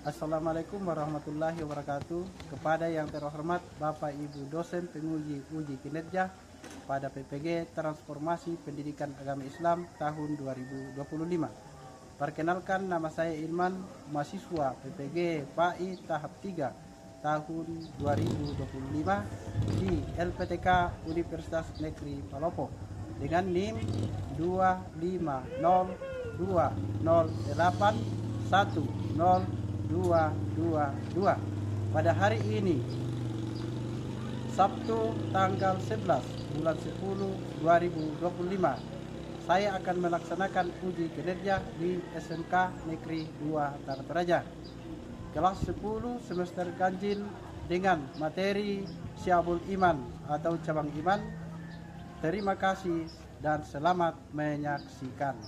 Assalamualaikum warahmatullahi wabarakatuh. Kepada yang terhormat Bapak Ibu dosen penguji uji kinerja pada PPG Transformasi Pendidikan Agama Islam tahun 2025. Perkenalkan, nama saya Ilman, mahasiswa PPG PAI tahap 3 tahun 2025 di LPTK Universitas Negeri Palopo dengan NIM 25020810222. Pada hari ini Sabtu tanggal 11 bulan 10 2025, saya akan melaksanakan uji kinerja di SMK Negeri 2 Taratoraja kelas 10 semester ganjil dengan materi Syabul Iman atau cabang iman. Terima kasih dan selamat menyaksikan.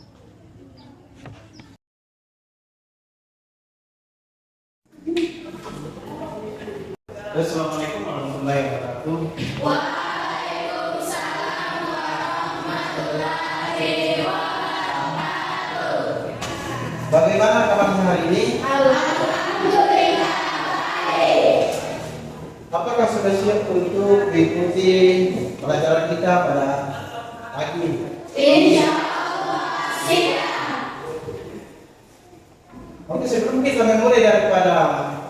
Assalamualaikum warahmatullahi wabarakatuh. Waalaikumsalam warahmatullahi wabarakatuh. Bagaimana kabarnya hari ini? Alhamdulillah baik. Apakah sudah siap untuk mengikuti pelajaran kita pada pagi ini? Insya Allah siap. Oke, sebelum kita memulai daripada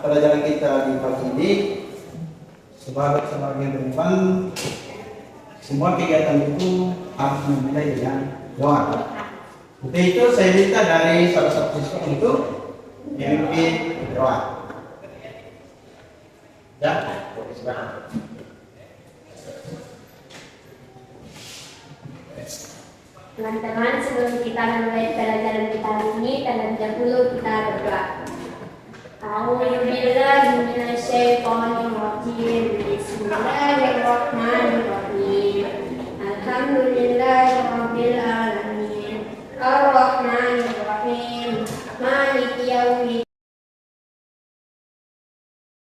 pelajaran kita di pagi ini, sebagai beriman, semua kegiatan itu harus dimulai dengan doa. Untuk itu saya minta dari salah satu siswa untuk memimpin doa. Ya, silakan. Teman-teman, sebelum kita memulai pelajaran kita hari ini, terlebih dahulu kita berdoa. A'udzubillahi minasyaitonirrajim. Bismillahirrahmanirrahim. Alhamdulillahirabbil alamin. Arrahmanirrahim. Maliki yaumiddin.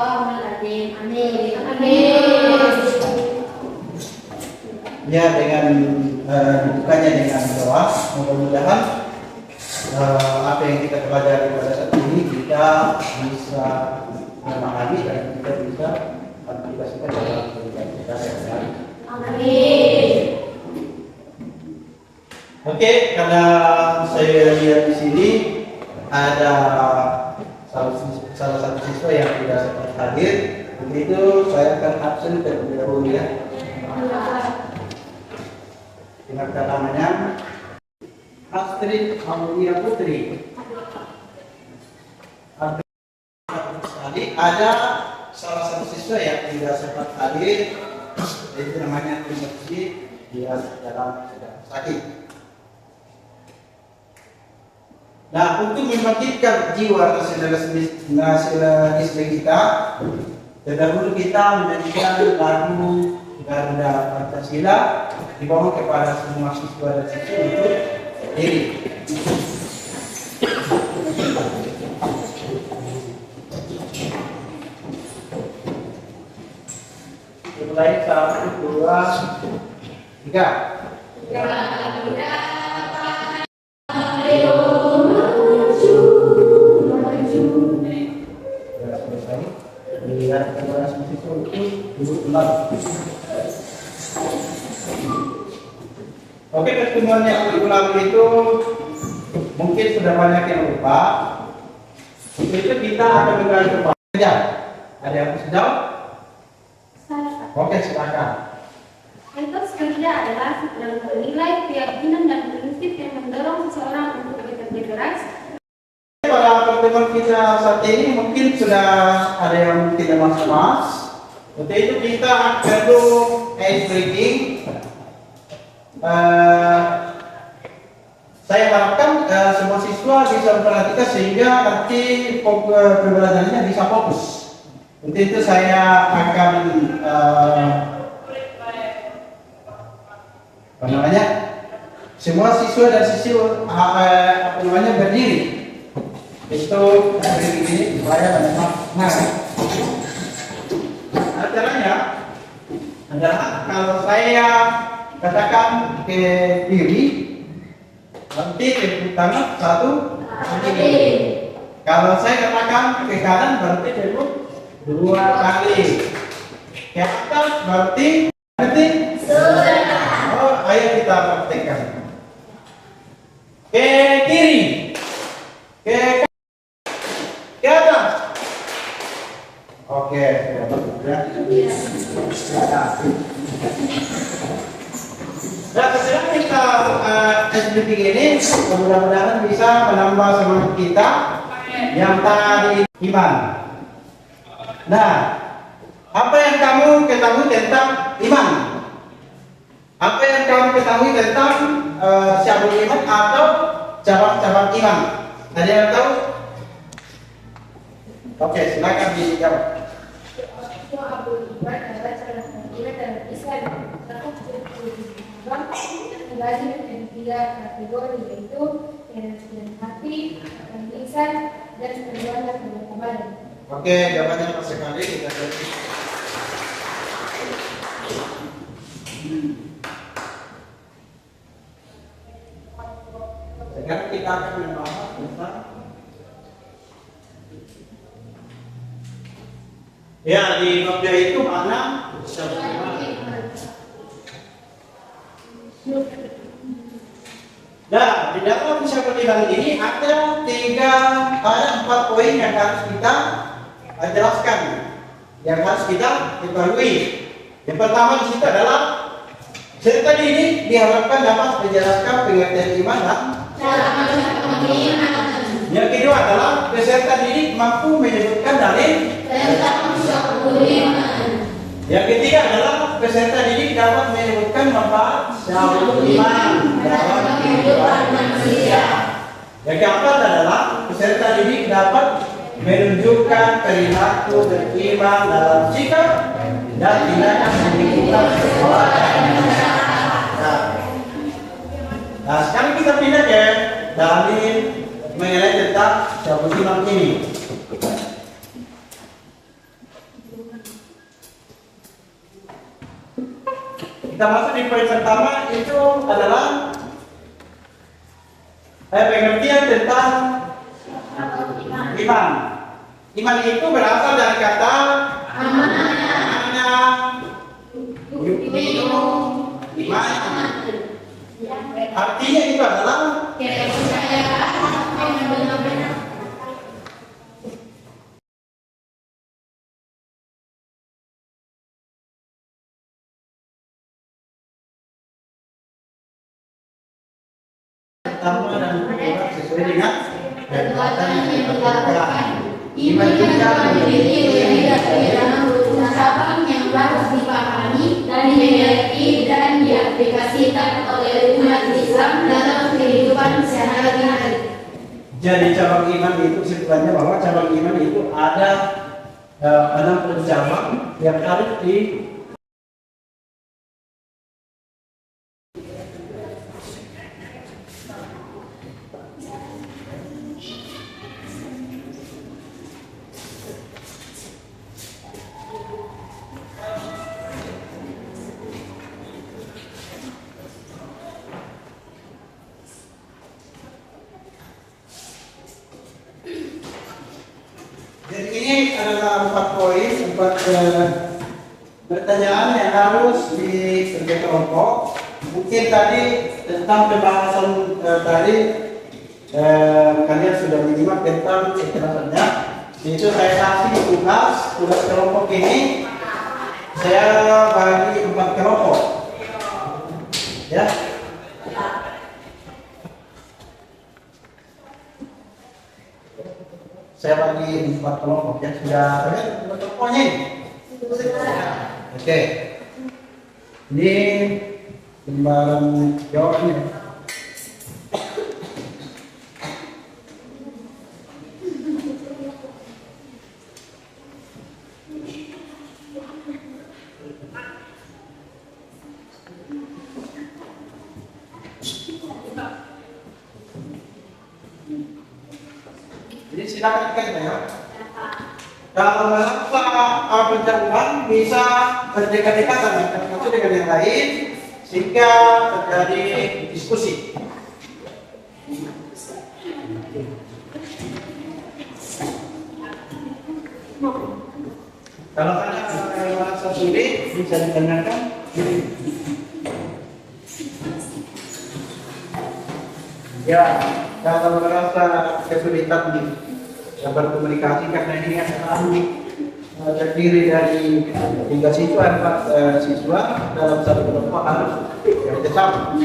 Amin. Ya, dengan dibukanya dengan doa, mudah-mudahan apa yang kita pelajari pada saat ini kita bisa memahami dan kita bisa aplikasikan dalam kehidupan kita sehari-hari. Amin. Oke, karena saya lihat di sini ada salah satu siswa yang tidak sempat hadir, begitu saya akan absen terlebih dahulu ya. Dengarkan namanya Astrid Aulia Putri. Ada salah satu siswa yang tidak sempat hadir, itu namanya Trimurti, dia sedang sakit. Nah, untuk membangkitkan jiwa nasionalisme kita, terdahulu kita menyanyikan lagu Garuda Pancasila dibawa kepada semua siswa dan siswi untuk diri. Mulai 1, 2, 3. Selesai. Lihat kepada semua siswa itu duduk kembali. Oke, pertemuan yang minggu lalu itu mungkin sudah banyak yang lupa. Untuk itu kita akan menggali saja. Ada yang bisa jawab? Oke, silakan. Etos kerja adalah nilai keyakinan dan prinsip yang mendorong seseorang untuk bekerja keras. Pada pertemuan kita saat ini mungkin sudah ada yang tidak mas-mas. Untuk itu kita perlu ice breaking. Saya harapkan semua siswa bisa memperhatikan sehingga nanti pembelajarannya bisa fokus. Untuk itu saya akan semua siswa dan siswi berdiri. Itu begini supaya memang acaranya adalah kalau saya katakan ke diri, nanti tangan 1, 2, Kalau saya katakan ke kanan berarti dulu 2 kali. Ke atas berarti Sudah. oh, ayo kita praktekkan. Ke kiri, ke atas. Oke, sudah bagus ya. Nah, setelah kita SBP ini, mudah-mudahan bisa menambah semangat kita yang tadi iman. Nah, apa yang kamu ketahui tentang iman? Apa yang kamu ketahui tentang syabul iman atau cabang-cabang iman? Ada yang tahu? Oke, silakan dijawab. Syu'abul iman adalah cara iman dalam Islam terdapat 70 cabang yang terbagi menjadi 3 kategori, yaitu keyakinan hati, lisan, dan perbuatan anggota badan. Oke, jawabannya pas sekali kita lihat. Sekarang kita akan membahas tentang ya di Nobja itu mana syabul iman. Nah, di dalam syabul iman ini ada 4 poin yang harus kita jelaskan, yang harus kita ketahui. Yang pertama di situ adalah cerita ini diharapkan dapat menjelaskan pengertian iman dan yang kedua adalah peserta didik mampu menyebutkan dalil. Yang ketiga adalah peserta didik dapat menyebutkan manfaat syabul iman dalam kehidupan manusia. Yang keempat adalah peserta didik dapat menunjukkan perilaku beriman dalam sikap dan tindakan lingkungan sekolah dan masyarakat. Nah, sekarang kita pindah ke dalil mengenai tentang syabul iman ini. Kita masuk di poin pertama, itu adalah pengertian tentang iman. Iman itu berasal dari kata amanah, yu'minu, iman. Artinya itu adalah pertama dan kedua sesuai dengan perbuatan yang dilakukan. Iman juga memiliki beberapa cabang yang harus dipahami dan dimiliki dan diaplikasikan oleh umat Islam dalam kehidupan sehari-hari. Jadi cabang iman itu sebenarnya bahwa cabang iman itu ada 60 cabang yang harus di Jadi ini adalah 4 poin, 4 pertanyaan yang harus dikerjakan kelompok. Mungkin tadi tentang pembahasan tadi kalian sudah menyimak tentang kejelasannya. Itu saya kasih tugas kelompok ini saya bagi 4 kelompok. Ya. Saya bagi 4 kelompok yang sudah terlihat kelompoknya. Oke. Ini lembaran jawabannya. Jadi silakan dikasih ya. Kalau merasa pencabulan bisa berdekat-dekatan antara satu dengan yang lain sehingga terjadi diskusi. Kalau ada yang merasa sulit, bisa ditanyakan. Ya, kalau merasa kesulitan berkomunikasi karena ini adalah terdiri dari 3 siswa, 4 siswa dalam satu kelompok harus kerjasama,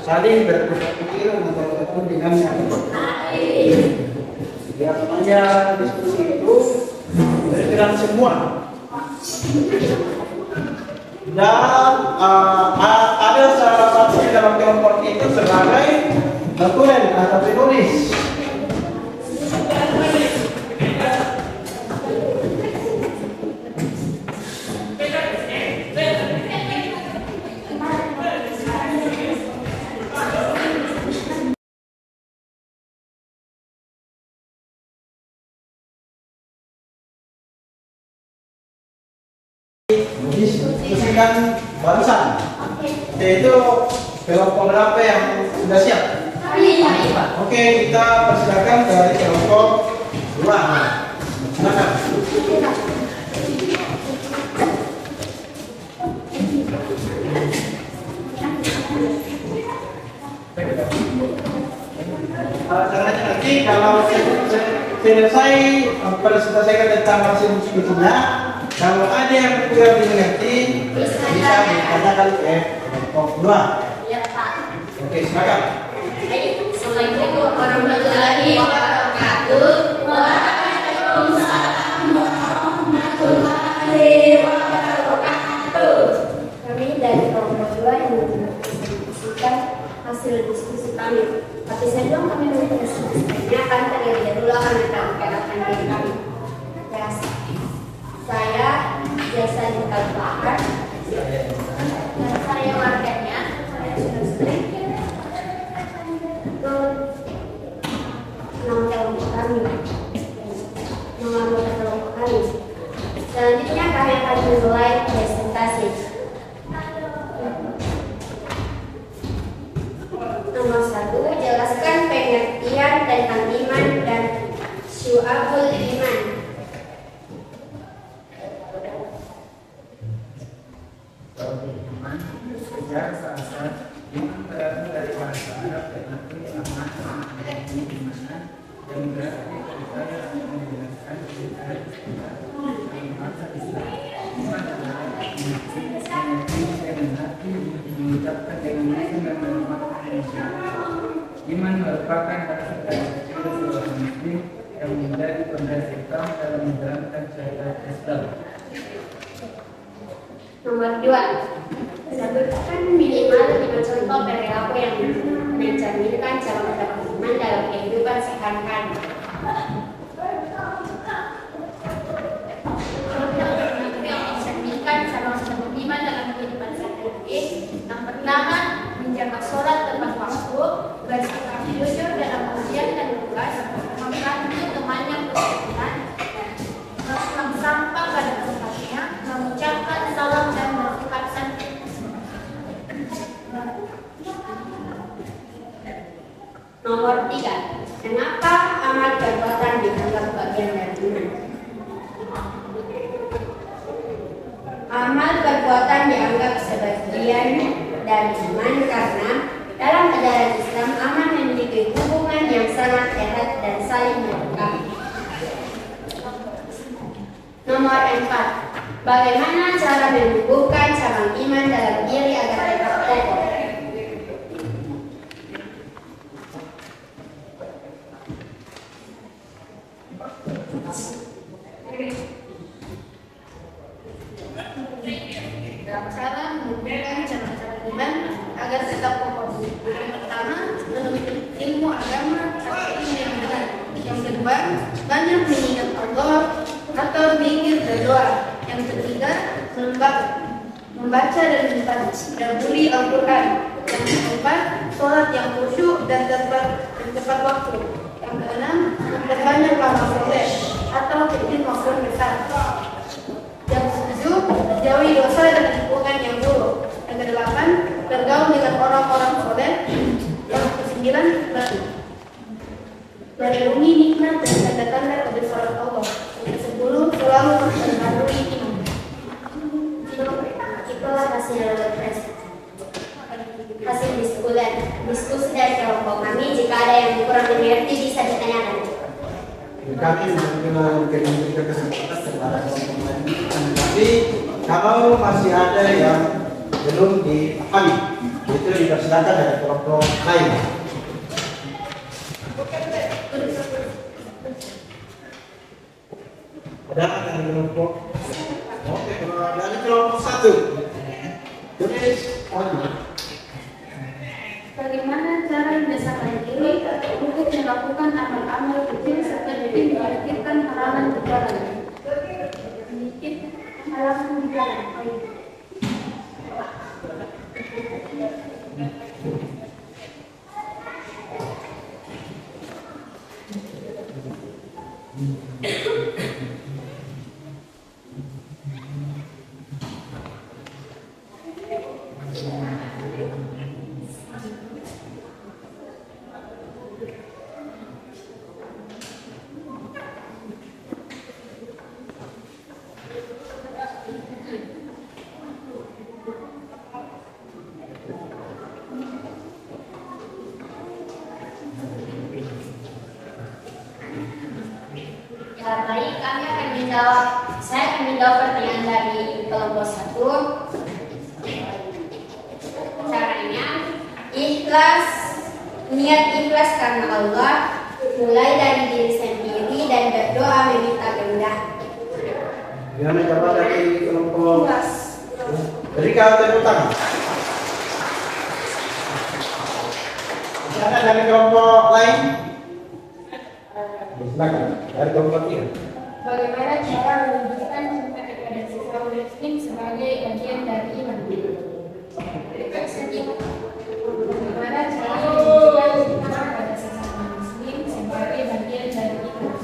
saling bertukar pikiran antara satu dengan yang lain. Yang namanya diskusi itu bergerak semua. Dan ada salah satu di dalam kelompok itu sebagai tulen atau penulis. Diskusikan barusan, yaitu kelompok berapa yang sudah siap? Oke, kita persilakan dari kelompok 2. Silakan. Caranya nanti kalau selesai selesaikan tentang hasil diskusinya, kalau ada yang kurang dimengerti bisa ditanyakan ke kelompok 2. Oke, silakan. Assalamualaikum warahmatullahi wabarakatuh. Waalaikumsalam warahmatullahi wabarakatuh. Kami dari kelompok 2 yang mendiskusikan hasil diskusi kami. Tapi sebelum kami mendiskusikannya akan terlebih dahulu akan memperkenalkan diri kami. Ya, saya Jasa Nikal Bahar. Dan saya warganya. Saya sudah sering. Itu 6 kelompok kami. Nomor kelompok kami. Selanjutnya kami akan memulai presentasi. Nomor 1, jelaskan pengertian tentang iman dan syu'abul iman. Bahasa iman berasal dari bahasa Arab dan artinya aman, dimana dan berarti percaya menjelaskan kebenaran bahasa Islam. Iman adalah meyakini dengan hati, mengucapkan dengan lisan dan melakukan dengan syahadat. Iman merupakan dasar dari seorang muslim yang menjadi fondasi utama dalam menjalankan syariat Islam. Nomor 2, sebutkan minimal 5 contoh perilaku yang mencerminkan cara mendapat iman dalam kehidupan sehari-hari. Yang mencerminkan cara mendapat iman dalam kehidupan sehari-hari. Yang pertama, menjaga sholat tepat waktu, bersikap jujur dalam ujian dan tugas, membantu teman yang kesulitan, membuang sampah pada tempatnya, mengucapkan salam dan bersikap santun. Nomor 3, kenapa amal perbuatan dianggap bagian dari iman? Amal perbuatan dianggap sebagian dari iman karena dalam ajaran Islam amal memiliki hubungan yang sangat erat dan saling melengkapi. Nomor 4, bagaimana cara menumbuhkan cabang iman dalam diri agar tetap kokoh? Cara menumbuhkan cara iman agar tetap kokoh. Yang pertama, menuntut ilmu agama atau ilmu yang benar. Yang kedua, banyak mengingat Allah atau zikir berdoa. Yang ketiga, membaca dan mentadabburi Al-Quran. Yang keempat, sholat yang khusyuk dan tepat waktu. Yang keenam, memperbanyak amal soleh atau kecil maupun besar. Yang ketujuh, jauhi dosa dan lingkungan yang buruk. Yang kedelapan, bergaul dengan orang-orang soleh. Yang kesembilan, melindungi nikmat dan tanda-tanda kebesaran Allah. Yang ke-10, laki-laki memberikan kesempatan kepada kelompok lain. Tapi kalau masih ada yang belum dipahami, itu dipersilakan dari kelompok lain. Ada dari kelompok, oke, dari kelompok 1. Tulis Bagaimana cara membiasakan diri untuk melakukan amal-amal kecil serta diri memikirkan halaman di jalan? Memikirkan halaman di jalan. Ya, baik, saya akan menjawab pertanyaan dari kelompok 1. Caranya, niat ikhlas karena Allah, mulai dari diri sendiri dan berdoa meminta kemudahan. Gimana coba dari kelompok? Dari kau tepuk tangan. Ada dari kelompok lain? Silakan, dari kelompok 3. Bagaimana cara menunjukkan cinta kepada sesama muslim sebagai bagian dari iman? Bagaimana cara menunjukkan cinta kepada sesama muslim sebagai bagian dari iman?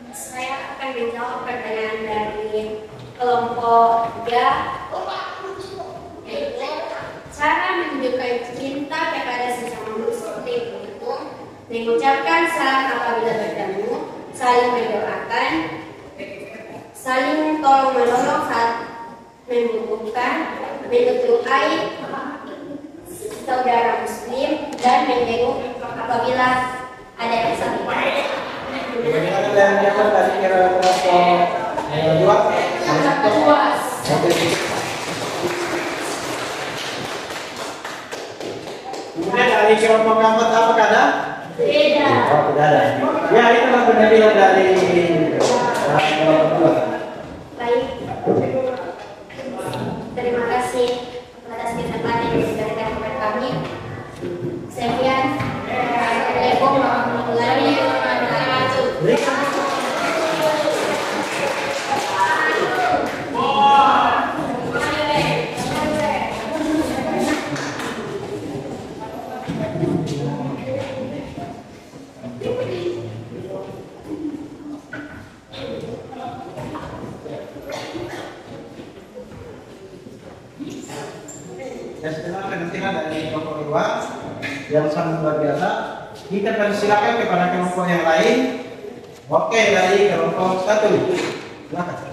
Saya akan menjawab pertanyaan dari kelompok 3. Yaitu, cara menunjukkan cinta kepada sesama muslim itu mengucapkan salam apabila bertemu, saling mendoakan, saling tolong menolong saat membutuhkan, menutup aib saudara muslim, dan menjenguk apabila ada yang sakit. Bagaimana kalian jawab dari kelompok 2? Sangat puas. Kemudian dari kelompok 4 apakah ada? Tidak. Oh, tidak ada. Ya, itulah penilaian dari kelompok 2. Baik, terima kasih atas kesempatan yang diberikan kepada kami. Sekian, Assalamualaikum warahmatullahi wabarakatuh. Ya, setelah penelitian dari kelompok 2 yang sangat luar biasa, kita persilakan kepada kelompok yang lain. Oke, dari kelompok 1. Silakan.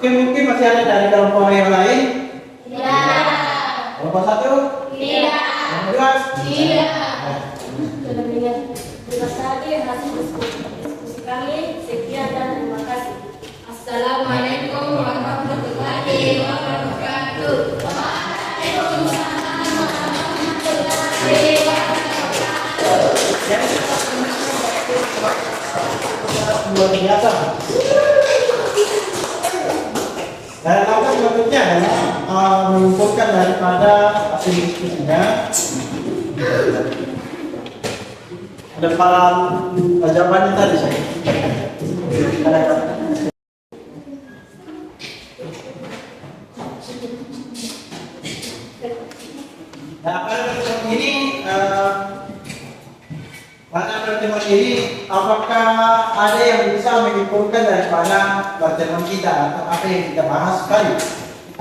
Oke, mungkin masih ada dari kelompok yang lain. Tidak. Kelompok 1? Tidak. Kelompok 2? Tidak. Terima kasih hasil diskusi kami. Sekian dan terima kasih. luar biasa. Dan apa sebetulnya adalah mengumpulkan daripada hasil diskusinya depan jawabannya tadi saya. Nah, pada pertemuan ini, apakah ada yang bisa menyimpulkan daripada pertemuan kita atau apa yang kita bahas tadi?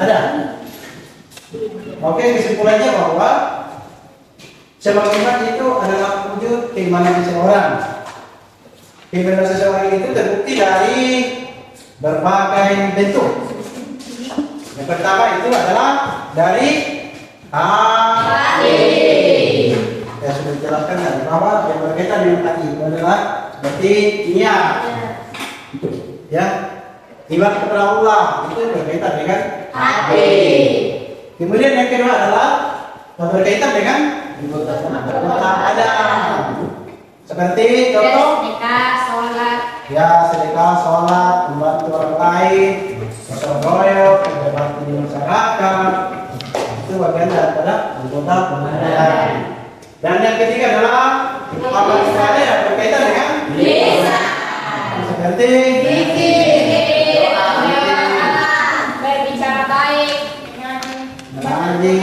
Ada? Oke, kesimpulannya bahwa semangat itu adalah wujud keimanan seseorang. Keimanan seseorang itu terbukti dari berbagai bentuk. Yang pertama itu adalah dari hati. Ya sudah dijelaskan tadi bahwa yang berkaitan dengan hati itu adalah berarti niat. Ya, iman kepada Allah itu berkaitan dengan hati. Kemudian yang kedua adalah berkaitan dengan ada seperti contoh sedekah, sholat, ya sedekah, sholat, membantu orang lain, gotong royong, berbakti di masyarakat, itu bagian daripada anggota pemerintahan. Dan yang ketiga adalah amal ibadah yang berkaitan dengan lisan, seperti berbicara baik, mengaji.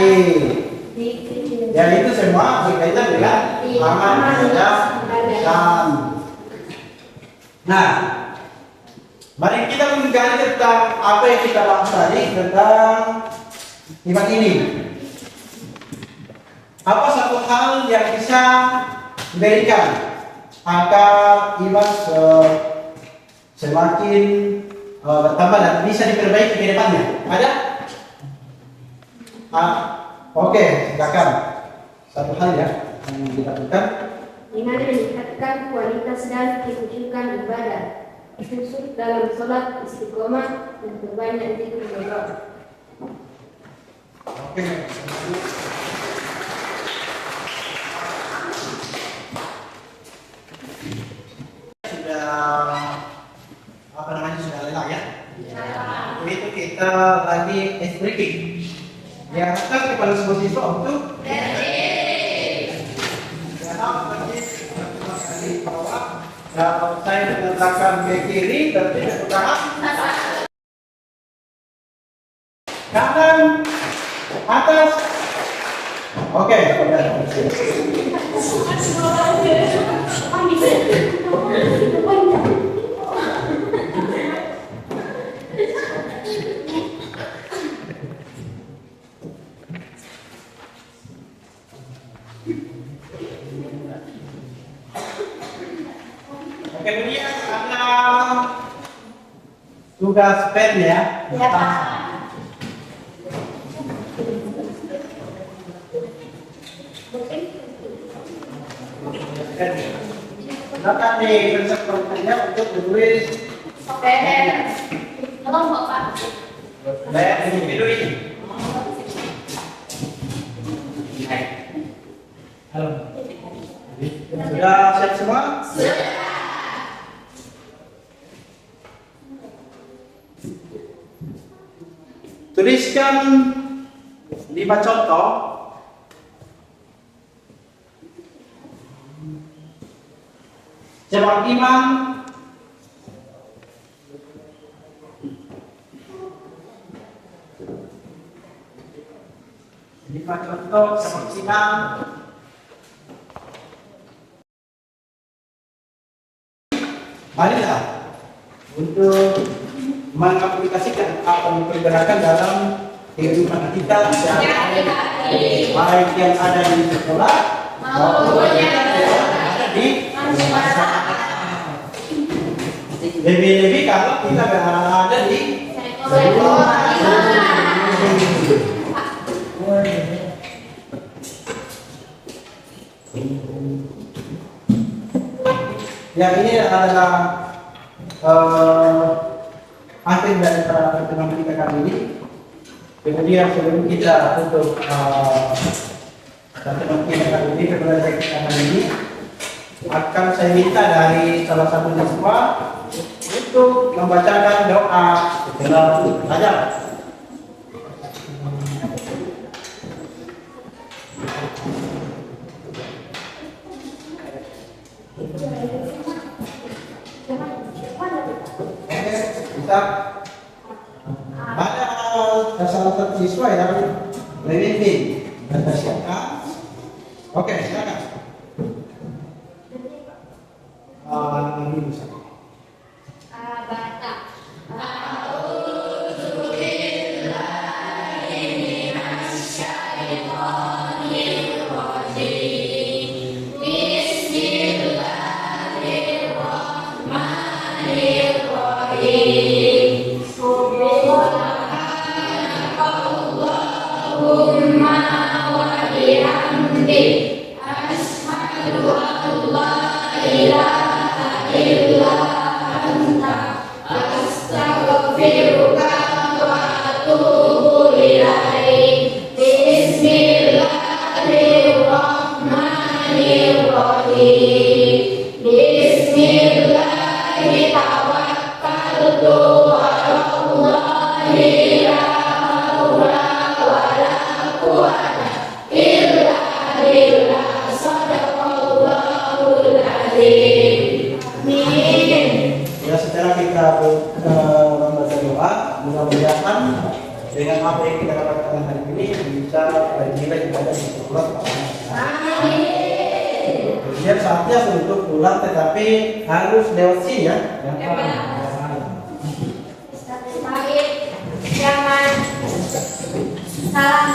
Dan itu semua berkaitan dengan amal ibadah lisan. Nah, mari kita menggali tentang apa yang kita bahas tadi tentang iman ini. Apa satu hal yang bisa diberikan agar iman semakin bertambah dan bisa diperbaiki ke depannya? Ada? Oke, silakan. Satu hal ya yang dilakukan. Dengan meningkatkan kualitas dan kekujukan ibadah, khusus dalam sholat, istiqomah, dan berbanyak zikir berdoa. Oke. Sudah lelah ya? Itu kita lagi ice breaking. Diharapkan kepada semua siswa untuk kalau saya mengatakan ke kiri berarti ke kanan, kanan, atas. Oke, kemudian ada tugas pen ya. ya Pak. Silakan nih konsep programnya untuk menulis Tolong Pak. saya individu ini. Halo. Sudah siap semua? Tuliskan 5 contoh sebab iman seperti iman marilah untuk mengaplikasikan apa yang dipergunakan dalam kehidupan kita sehari-hari, baik yang ada di sekolah maupun yang ada di masyarakat. Lebih-lebih kalau kita berada di yang ini adalah akhir dari pertemuan kita kali ini. Kemudian sebelum kita tutup pertemuan kita kali ini, pembelajaran kita kali ini, akan saya minta dari salah satu siswa untuk membacakan doa setelah belajar. Bisa. Ada salah satu siswa yang memimpin dan silakan. Oke, silakan. Ini bisa. Abata. Ya, setelah kita membaca doa, mudah-mudahan dengan apa yang kita dapatkan hari ini bisa bernilai ibadah di pulang. Kemudian saatnya untuk pulang, tetapi harus lewat sini ya. Baik, jangan salam.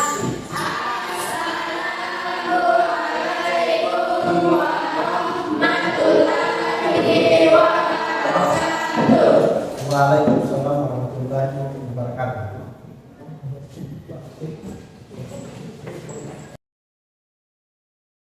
Waalaikumsalam warahmatullahi wabarakatuh.